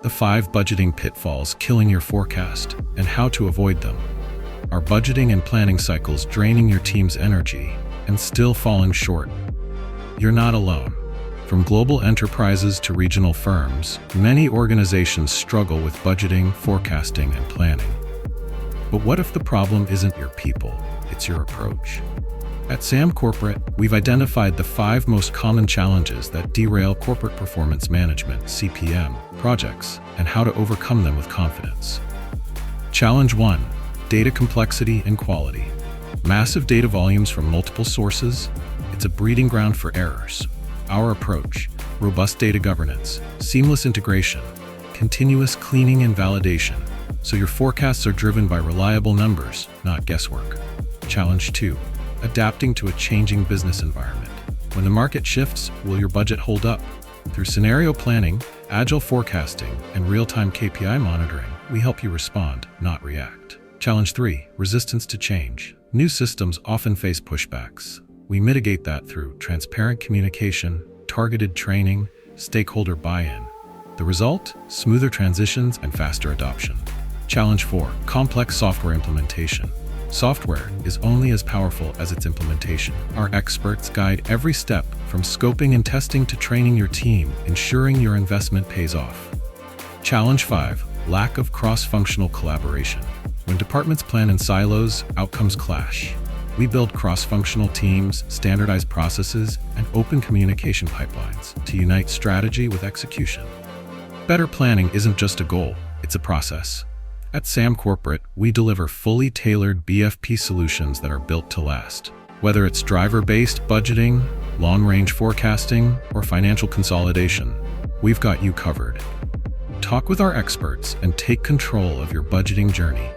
The 5 budgeting pitfalls killing your forecast and how to avoid them. Are budgeting and planning cycles draining your team's energy and still falling short? You're not alone. From global enterprises to regional firms, many organizations struggle with budgeting, forecasting, and planning. But what if the problem isn't your people, it's your approach? At SAM Corporate, we've identified the 5 most common challenges that derail corporate performance management (CPM) projects and how to overcome them with confidence. Challenge 1: data complexity and quality. Massive data volumes from multiple sources, it's a breeding ground for errors. Our approach: robust data governance, seamless integration, continuous cleaning and validation, so your forecasts are driven by reliable numbers, not guesswork. Challenge 2: adapting to a changing business environment. When the market shifts, will your budget hold up? Through scenario planning, agile forecasting, and real-time KPI monitoring, we help you respond, not react. Challenge 3: resistance to change. New systems often face pushbacks. We mitigate that through transparent communication, targeted training, stakeholder buy-in. The result? Smoother transitions and faster adoption. Challenge 4: complex software implementation. Software is only as powerful as its implementation. Our experts guide every step from scoping and testing to training your team, ensuring your investment pays off. Challenge 5: lack of cross-functional collaboration. When departments plan in silos, outcomes clash. We build cross-functional teams, standardized processes, and open communication pipelines to unite strategy with execution. Better planning isn't just a goal, it's a process. At SAM Corporate, we deliver fully tailored BFP solutions that are built to last. Whether it's driver-based budgeting, long-range forecasting, or financial consolidation, we've got you covered. Talk with our experts and take control of your budgeting journey.